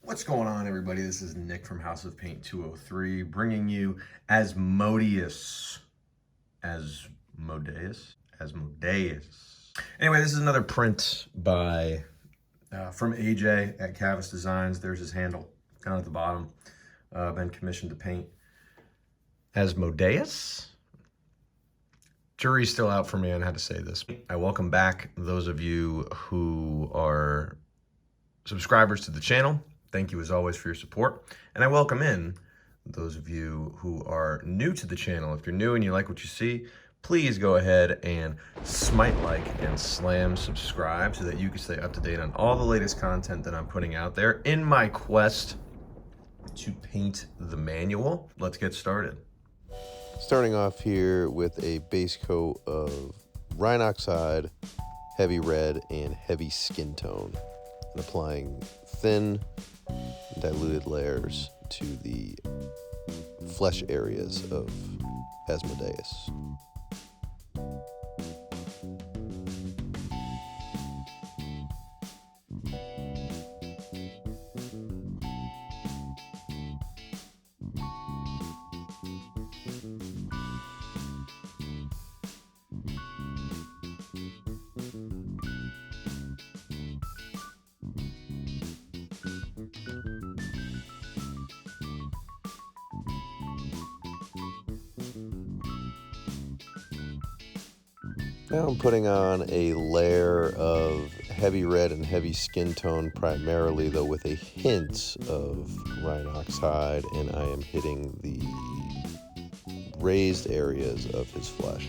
What's going on, everybody? This is Nick from House of Paint 203, bringing you Asmodeus. Asmodeus? Anyway, this is another print by from AJ at Canvas Designs. There's his handle down at the bottom. Been commissioned to paint Asmodeus. Jury's still out for me on how to say this. I welcome back those of you who are subscribers to the channel. Thank you as always for your support. And I welcome in those of you who are new to the channel. If you're new and you like what you see, please go ahead and smite like and slam subscribe so that you can stay up to date on all the latest content that I'm putting out there in my quest to paint the manual. Let's get started. Starting off here with a base coat of Rhinox, heavy red, and heavy skin tone, and applying thin diluted layers to the flesh areas of Asmodeus. Now I'm putting on a layer of heavy red and heavy skin tone, primarily though with a hint of Rhinox hide, and I am hitting the raised areas of his flesh.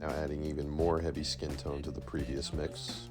Now adding even more heavy skin tone to the previous mix.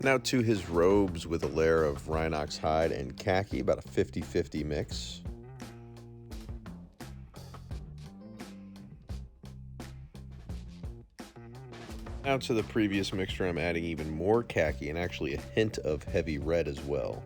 Now to his robes with a layer of Rhinox hide and khaki, about a 50-50 mix. Now to the previous mixture, I'm adding even more khaki and actually a hint of heavy red as well.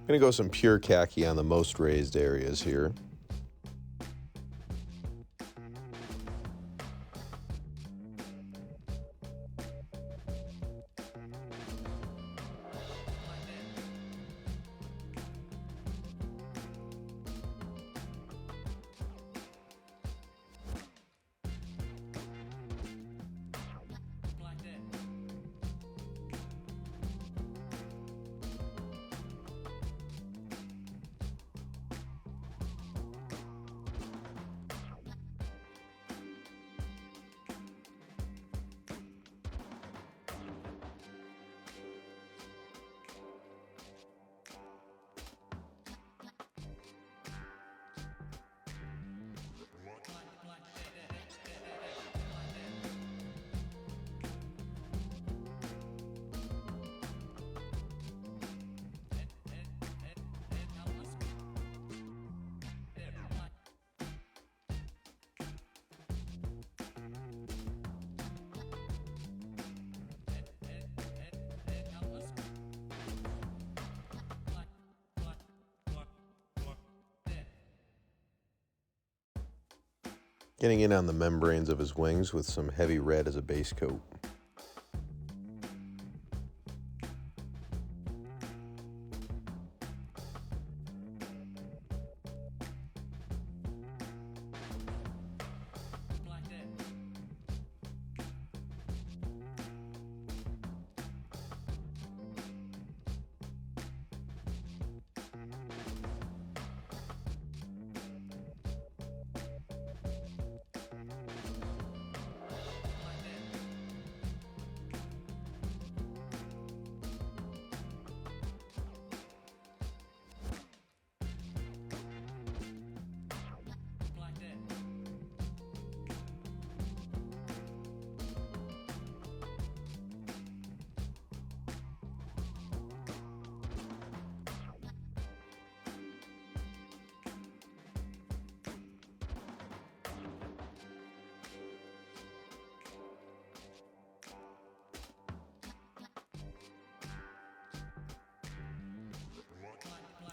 I'm gonna go some pure khaki on the most raised areas here. Getting in on the membranes of his wings with some heavy red as a base coat.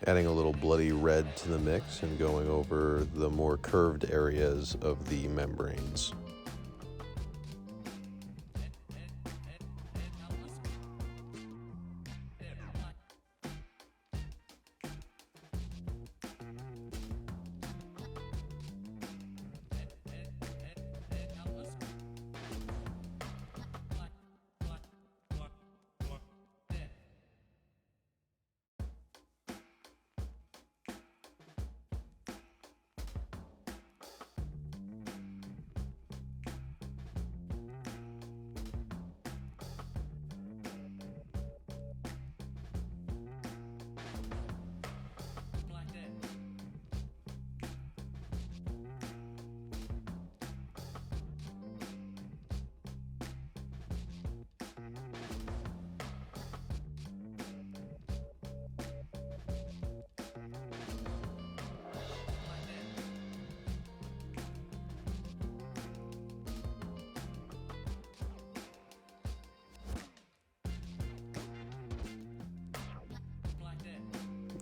Adding a little bloody red to the mix and going over the more curved areas of the membranes.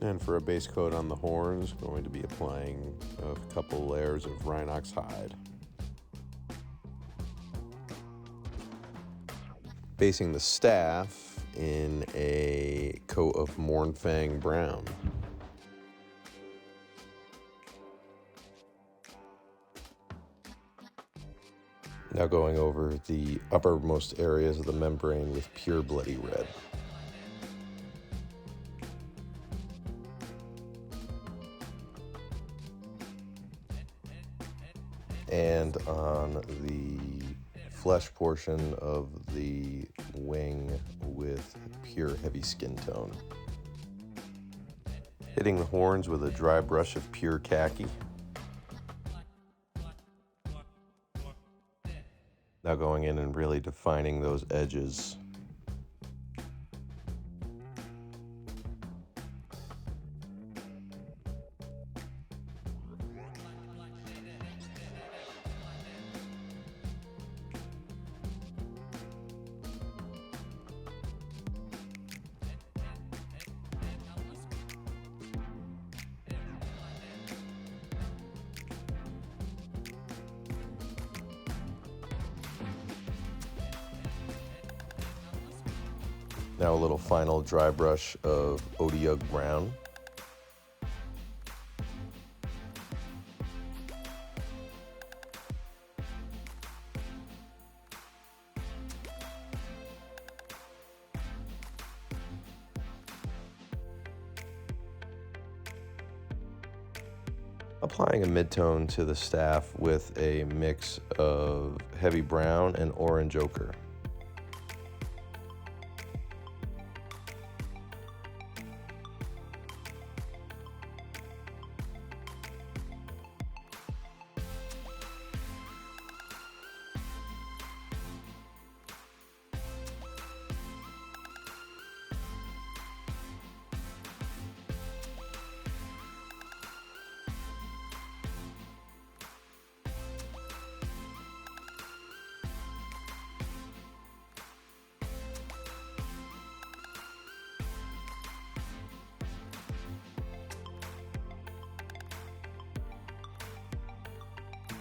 And for a base coat on the horns, going to be applying a couple layers of Rhinox hide. Basing the staff in a coat of Mournfang brown. Now going over the uppermost areas of the membrane with pure bloody red. And on the flesh portion of the wing with pure heavy skin tone. Hitting the horns with a dry brush of pure khaki. Now going in and really defining those edges. Now a little final dry brush of Ochre brown. Applying a midtone to the staff with a mix of heavy brown and orange ochre.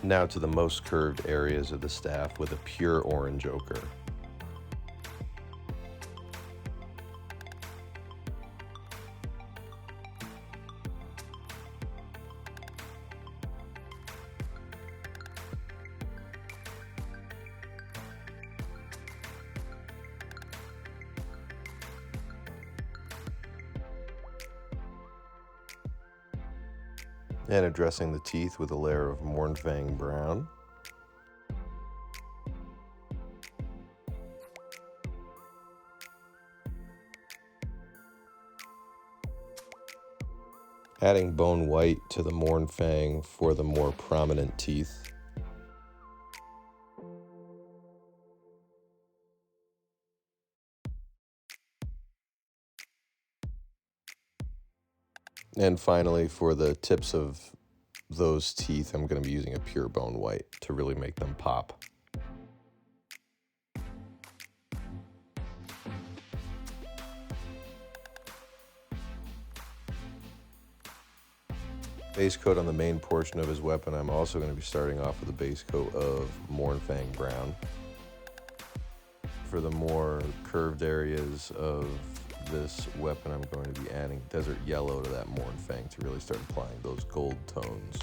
Now to the most curved areas of the staff with a pure orange ochre. And addressing the teeth with a layer of Mournfang brown. Adding bone white to the Mournfang for the more prominent teeth. And finally, for the tips of those teeth, I'm going to be using a pure bone white to really make them pop. Base coat on the main portion of his weapon. I'm also going to be starting off with a base coat of Mournfang brown. For the more curved areas of this weapon, I'm going to be adding desert yellow to that Mournfang to really start applying those gold tones.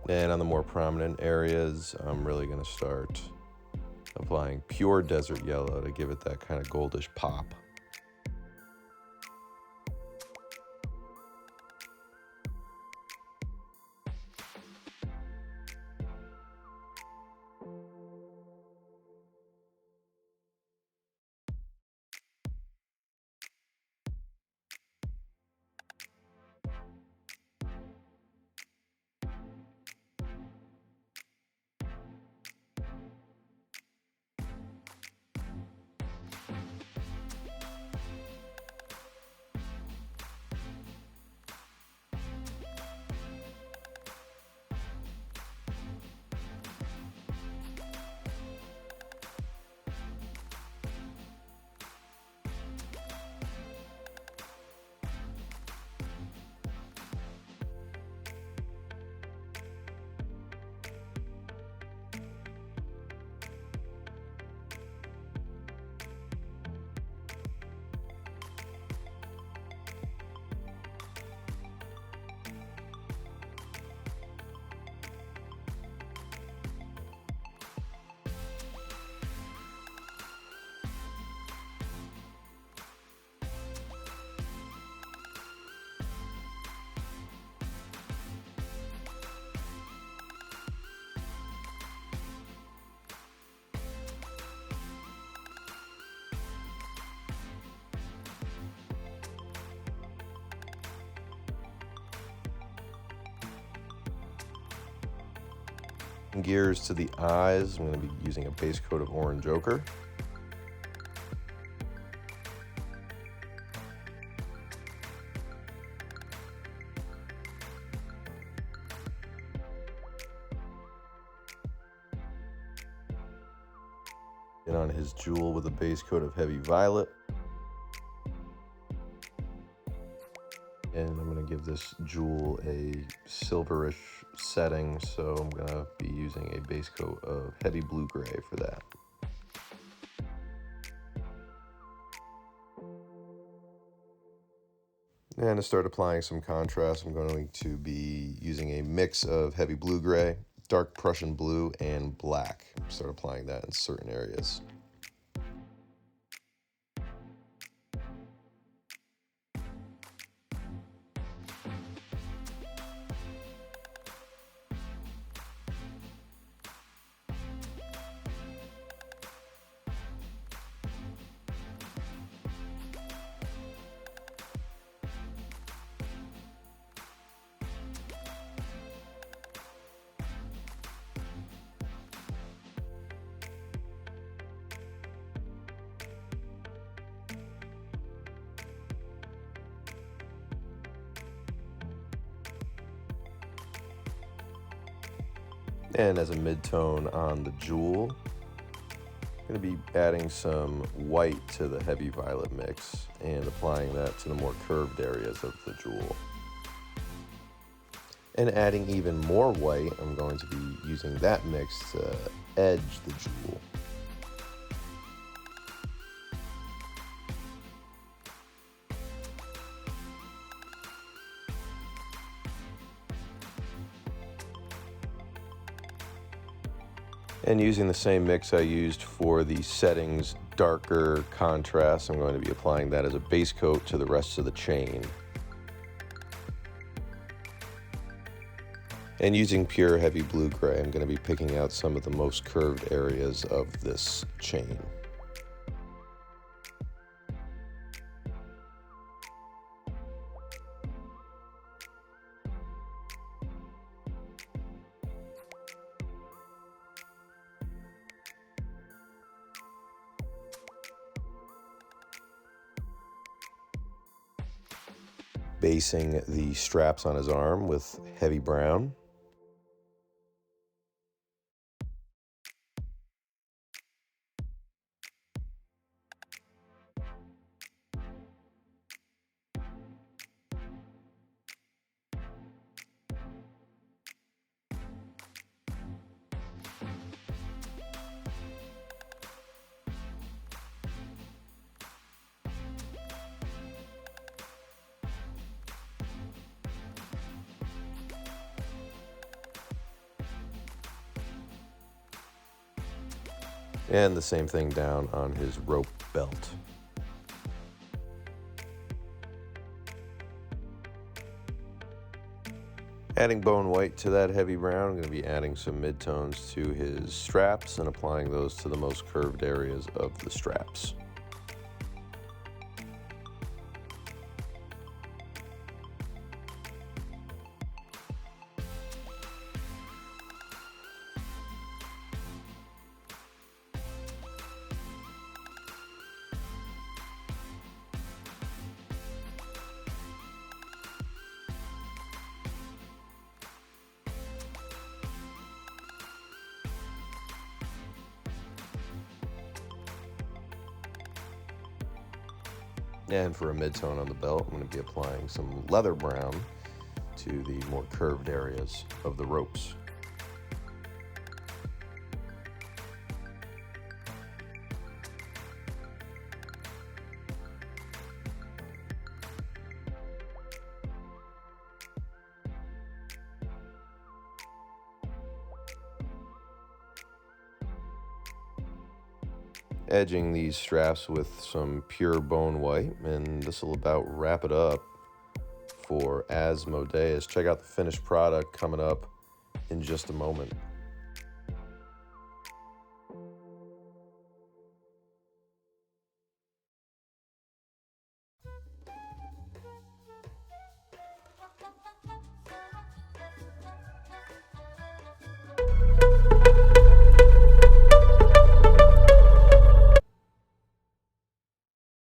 And on the more prominent areas, I'm really going to start applying pure desert yellow to give it that kind of goldish pop. Gears to the eyes, I'm going to be using a base coat of orange ochre. And on his jewel with a base coat of heavy violet. And I'm going to give this jewel a silverish setting, so I'm going to be using a base coat of heavy blue-gray for that. And to start applying some contrast, I'm going to be using a mix of heavy blue-gray, dark Prussian blue, and black. Start applying that in certain areas. And as a mid-tone on the jewel, I'm going to be adding some white to the heavy violet mix and applying that to the more curved areas of the jewel. And adding even more white, I'm going to be using that mix to edge the jewel. And using the same mix I used for the settings darker contrast, I'm going to be applying that as a base coat to the rest of the chain. And using pure heavy blue-gray, I'm going to be picking out some of the most curved areas of this chain. Basing the straps on his arm with heavy brown. And the same thing down on his rope belt. Adding bone white to that heavy brown, I'm going to be adding some midtones to his straps and applying those to the most curved areas of the straps. And for a midtone on the belt, I'm going to be applying some leather brown to the more curved areas of the ropes. Edging these straps with some pure bone white, and this will about wrap it up for Asmodeus. Check out the finished product coming up in just a moment.